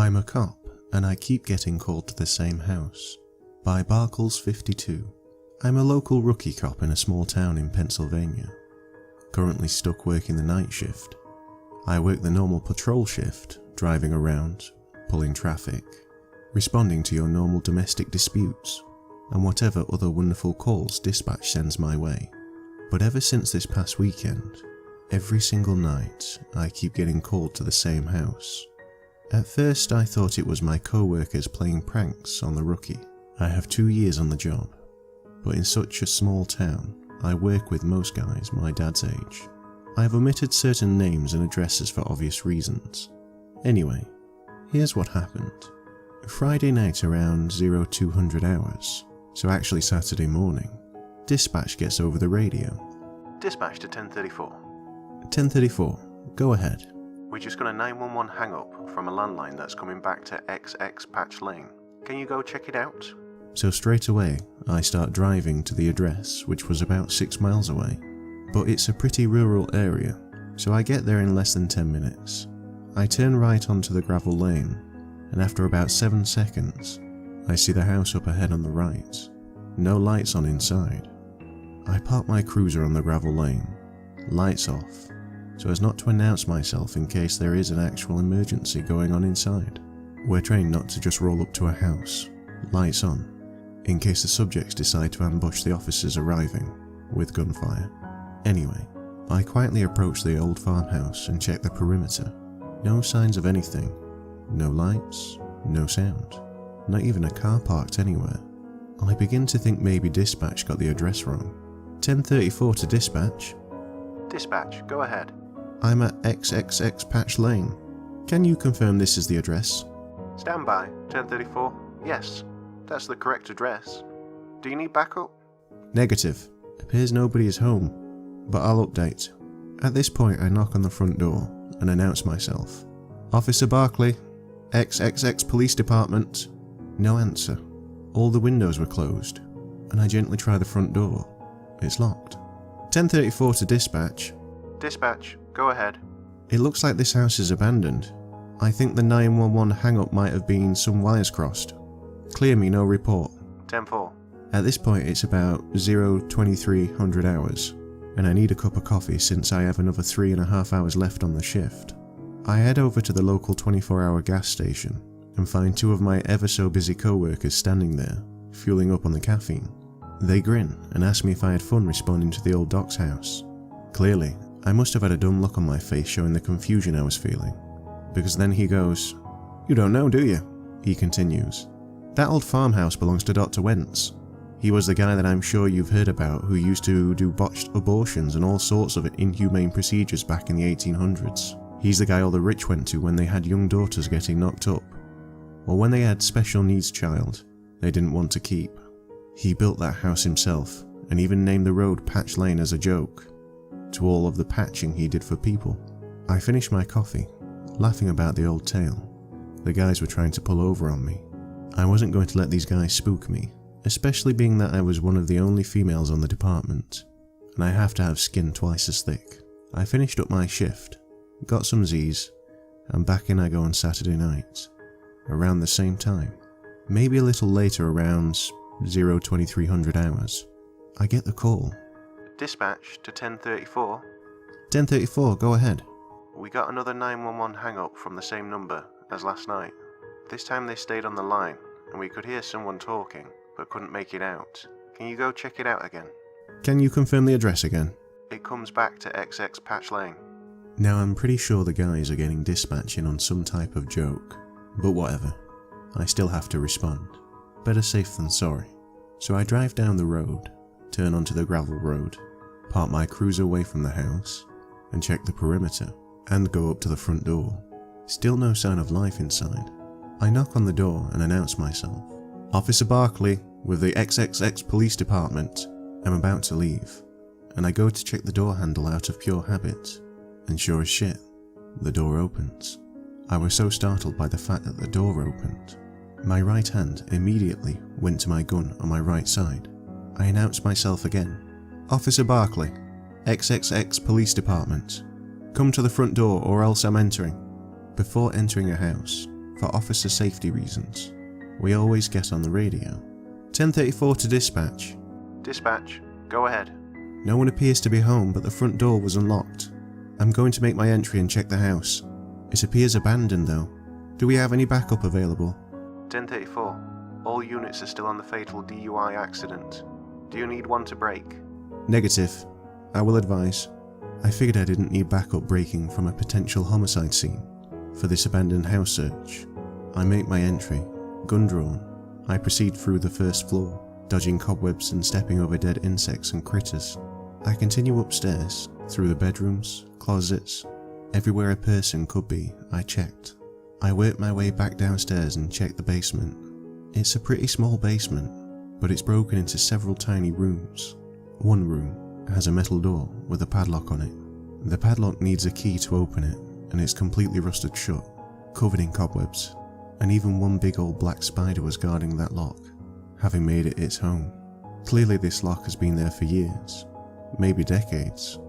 I'm a cop, and I keep getting called to the same house. By Barkles 52. I'm a local rookie cop in a small town in Pennsylvania. Currently stuck working the night shift. I work the normal patrol shift, driving around, pulling traffic, responding to your normal domestic disputes, and whatever other wonderful calls dispatch sends my way. But ever since this past weekend, every single night I keep getting called to the same house. At first I thought it was my co-workers playing pranks on the rookie. I have 2 years on the job, but in such a small town, I work with most guys my dad's age. I have omitted certain names and addresses for obvious reasons. Anyway, here's what happened. Friday night around 0200 hours, so actually Saturday morning, dispatch gets over the radio. Dispatch to 1034. 1034, go ahead. We just got a 911 hang-up from a landline that's coming back to XX Patch Lane. Can you go check it out? So straight away, I start driving to the address, which was about 6 miles away. But it's a pretty rural area, so I get there in less than 10 minutes. I turn right onto the gravel lane, and after about 7 seconds, I see the house up ahead on the right. No lights on inside. I park my cruiser on the gravel lane, lights off, so as not to announce myself in case there is an actual emergency going on inside. We're trained not to just roll up to a house, lights on, in case the subjects decide to ambush the officers arriving, with gunfire. Anyway, I quietly approach the old farmhouse and check the perimeter. No signs of anything. No lights, no sound. Not even a car parked anywhere. I begin to think maybe dispatch got the address wrong. 1034 to dispatch. Dispatch, go ahead. I'm at XXX Patch Lane. Can you confirm this is the address? Stand by, 1034. Yes, that's the correct address. Do you need backup? Negative. Appears nobody is home, but I'll update. At this point I knock on the front door and announce myself. Officer Barkley, XXX Police Department. No answer. All the windows were closed, and I gently try the front door. It's locked. 1034 to dispatch. Dispatch, go ahead. It looks like this house is abandoned. I think the 911 hang-up might have been some wires crossed. Clear me, no report. 10-4. At this point it's about 2300 hours, and I need a cup of coffee since I have another 3.5 hours left on the shift. I head over to the local 24-hour gas station and find 2 of my ever so busy co-workers standing there, fueling up on the caffeine. They grin and ask me if I had fun responding to the old doc's house. Clearly, I must have had a dumb look on my face showing the confusion I was feeling, because then he goes, "You don't know, do you?" He continues, "That old farmhouse belongs to Dr. Wentz. He was the guy that I'm sure you've heard about who used to do botched abortions and all sorts of inhumane procedures back in the 1800s. He's the guy all the rich went to when they had young daughters getting knocked up, or when they had special needs child they didn't want to keep. He built that house himself and even named the road Patch Lane as a joke to all of the patching he did for people." I finished my coffee, laughing about the old tale. The guys were trying to pull over on me. I wasn't going to let these guys spook me, especially being that I was one of the only females on the department, and I have to have skin twice as thick. I finished up my shift, got some Z's, and back in I go on Saturday night, around the same time. Maybe a little later, around 2300 hours, I get the call. Dispatch to 1034. 1034, go ahead. We got another 911 hang-up from the same number as last night. This time they stayed on the line, and we could hear someone talking, but couldn't make it out. Can you go check it out again? Can you confirm the address again? It comes back to XX Patch Lane. Now I'm pretty sure the guys are getting dispatch in on some type of joke, but whatever. I still have to respond. Better safe than sorry. So I drive down the road, turn onto the gravel road, park my cruiser away from the house, and check the perimeter, and go up to the front door. Still no sign of life inside. I knock on the door and announce myself. Officer Barkley, with the XXX Police Department. I'm about to leave, and I go to check the door handle out of pure habit, and sure as shit, the door opens. I was so startled by the fact that the door opened. My right hand immediately went to my gun on my right side. I announced myself again. Officer Barkley, XXX Police Department. Come to the front door or else I'm entering. Before entering a house, for officer safety reasons. We always get on the radio. 1034 to dispatch. Dispatch, go ahead. No one appears to be home, but the front door was unlocked. I'm going to make my entry and check the house. It appears abandoned though. Do we have any backup available? 1034, all units are still on the fatal DUI accident. Do you need one to break? Negative. I will advise. I figured I didn't need backup breaking from a potential homicide scene. For this abandoned house search, I make my entry, gun drawn. I proceed through the first floor, dodging cobwebs and stepping over dead insects and critters. I continue upstairs, through the bedrooms, closets, everywhere a person could be, I checked. I work my way back downstairs and check the basement. It's a pretty small basement, but it's broken into several tiny rooms. One room has a metal door with a padlock on it. The padlock needs a key to open it, and it's completely rusted shut, covered in cobwebs, and even one big old black spider was guarding that lock, having made it its home. Clearly this lock has been there for years, maybe decades.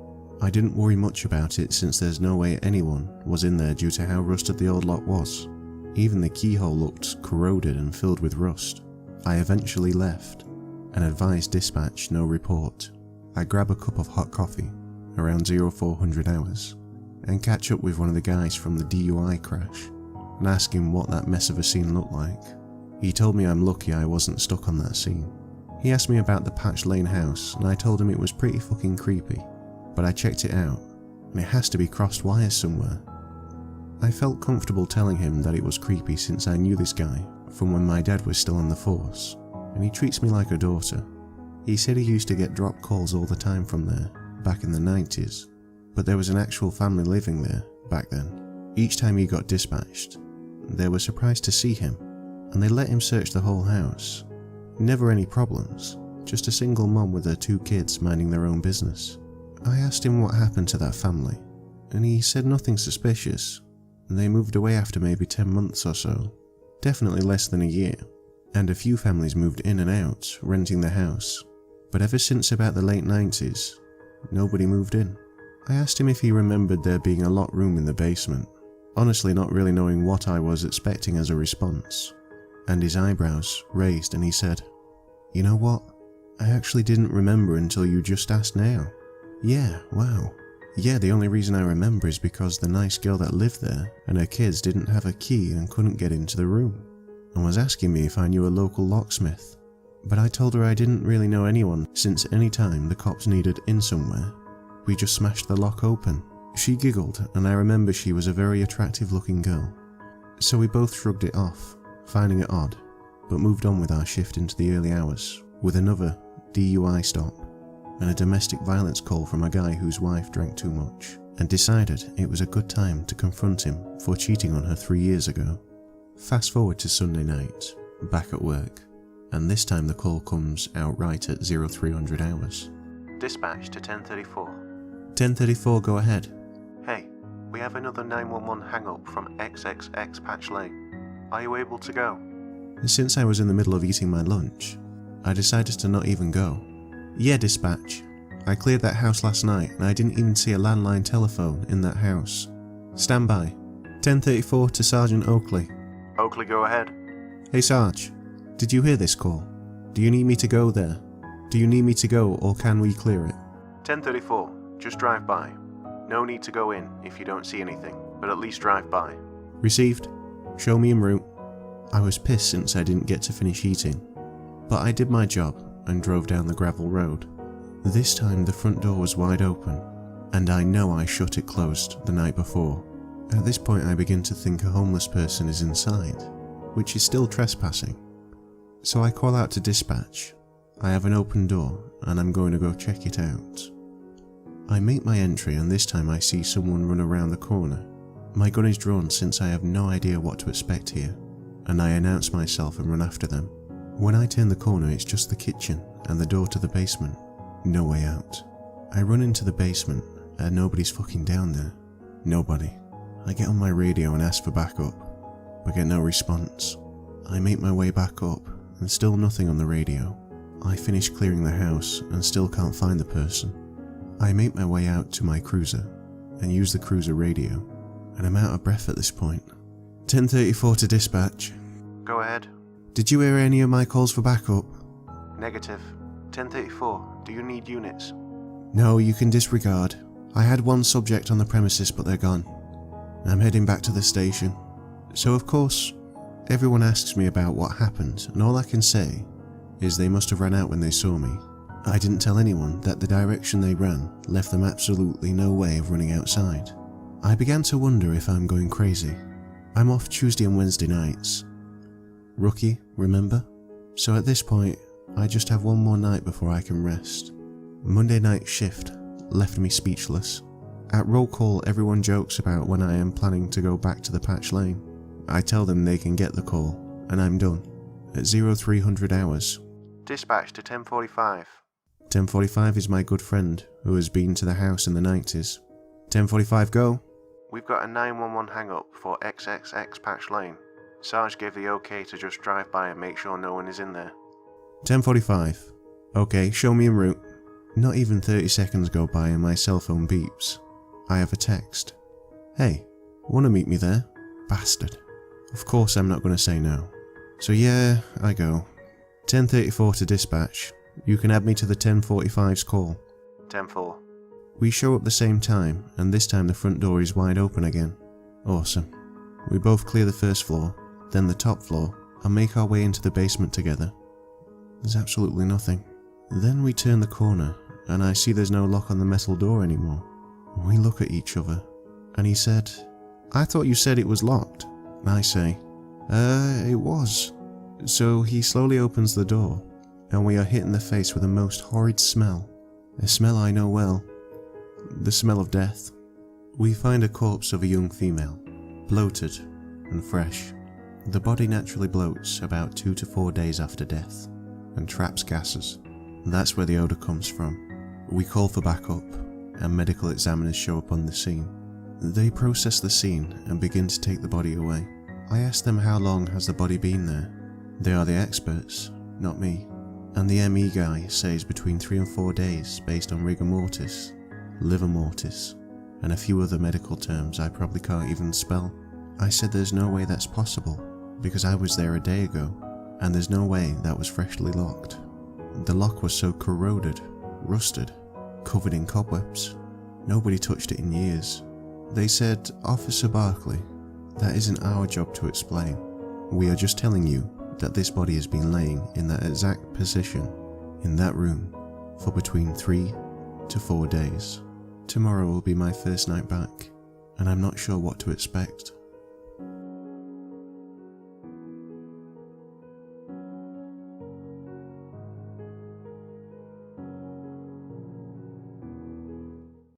I didn't worry much about it since there's no way anyone was in there due to how rusted the old lock was. Even the keyhole looked corroded and filled with rust. I eventually left and advised dispatch no report. I grab a cup of hot coffee around 0400 hours and catch up with one of the guys from the DUI crash and ask him what that mess of a scene looked like. He told me I'm lucky I wasn't stuck on that scene. He asked me about the Patch Lane house and I told him it was pretty fucking creepy, but I checked it out and it has to be crossed wires somewhere. I felt comfortable telling him that it was creepy since I knew this guy from when my dad was still on the force, and he treats me like a daughter. He said he used to get drop calls all the time from there, back in the 90s, but there was an actual family living there back then. Each time he got dispatched, they were surprised to see him, and they let him search the whole house. Never any problems, just a single mom with her 2 kids minding their own business. I asked him what happened to that family, and he said nothing suspicious. They moved away after maybe 10 months or so, definitely less than a year, and a few families moved in and out, renting the house, but ever since about the late 90s, nobody moved in. I asked him if he remembered there being a locked room in the basement, honestly not really knowing what I was expecting as a response, and his eyebrows raised and he said, "You know what? I actually didn't remember until you just asked now. Yeah, wow. Yeah, the only reason I remember is because the nice girl that lived there and her kids didn't have a key and couldn't get into the room, and was asking me if I knew a local locksmith. But I told her I didn't really know anyone since any time the cops needed in somewhere, we just smashed the lock open." She giggled and I remember she was a very attractive looking girl. So we both shrugged it off, finding it odd, but moved on with our shift into the early hours with another DUI stop and a domestic violence call from a guy whose wife drank too much and decided it was a good time to confront him for cheating on her 3 years ago. Fast forward to Sunday night, back at work, and this time the call comes outright at 0300 hours. Dispatch to 1034. 1034, go ahead. Hey, we have another 911 hang-up from XXX Patch Lane. Are you able to go? Since I was in the middle of eating my lunch, I decided to not even go. Yeah, dispatch. I cleared that house last night and I didn't even see a landline telephone in that house. Stand by. 1034 to Sergeant Oakley. Oakley, go ahead. Hey Sarge, did you hear this call? Do you need me to go there? Do you need me to go or can we clear it? 1034, just drive by. No need to go in if you don't see anything, but at least drive by. Received. Show me en route. I was pissed since I didn't get to finish eating, but I did my job and drove down the gravel road. This time the front door was wide open, and I know I shut it closed the night before. At this point I begin to think a homeless person is inside, which is still trespassing. So I call out to dispatch. I have an open door and I'm going to go check it out. I make my entry and this time I see someone run around the corner. My gun is drawn since I have no idea what to expect here, and I announce myself and run after them. When I turn the corner it's just the kitchen and the door to the basement. No way out. I run into the basement and nobody's fucking down there. Nobody. I get on my radio and ask for backup, but get no response. I make my way back up and still nothing on the radio. I finish clearing the house and still can't find the person. I make my way out to my cruiser and use the cruiser radio, and I'm out of breath at this point. 1034 to dispatch. Go ahead. Did you hear any of my calls for backup? Negative. 1034, do you need units? No, you can disregard. I had one subject on the premises, but they're gone. I'm heading back to the station. So of course, everyone asks me about what happened, and all I can say is they must have run out when they saw me. I didn't tell anyone that the direction they ran left them absolutely no way of running outside. I began to wonder if I'm going crazy. I'm off Tuesday and Wednesday nights. Rookie, remember? So at this point, I just have one more night before I can rest. Monday night shift left me speechless. At roll call, everyone jokes about when I am planning to go back to the patch lane. I tell them they can get the call, and I'm done. At 0300 hours. Dispatch to 1045. 1045 is my good friend, who has been to the house in the 90s. 1045 go. We've got a 911 hang-up for XXX Patch Lane. Sarge gave the okay to just drive by and make sure no one is in there. 1045. Okay, show me en route. Not even 30 seconds go by and my cell phone beeps. I have a text. Hey, wanna meet me there? Bastard. Of course I'm not gonna say no. So yeah, I go. 1034 to dispatch. You can add me to the 1045's call. 10-4. We show up the same time, and this time the front door is wide open again. Awesome. We both clear the first floor, then the top floor, and make our way into the basement together. There's absolutely nothing. Then we turn the corner, and I see there's no lock on the metal door anymore. We look at each other, and he said, I thought you said it was locked. I say, it was. So he slowly opens the door, and we are hit in the face with a most horrid smell. A smell I know well. The smell of death. We find a corpse of a young female, bloated and fresh. The body naturally bloats about 2 to 4 days after death, and traps gases. That's where the odour comes from. We call for backup, and medical examiners show up on the scene. They process the scene and begin to take the body away. I ask them how long has the body been there. They are the experts, not me. And the ME guy says between 3 and 4 days based on rigor mortis, liver mortis, and a few other medical terms I probably can't even spell. I said there's no way that's possible, because I was there a day ago, and there's no way that was freshly locked. The lock was so corroded, rusted, covered in cobwebs. Nobody touched it in years. They said, Officer Barkley, that isn't our job to explain. We are just telling you that this body has been laying in that exact position, in that room, for between 3 to 4 days. Tomorrow will be my first night back, and I'm not sure what to expect.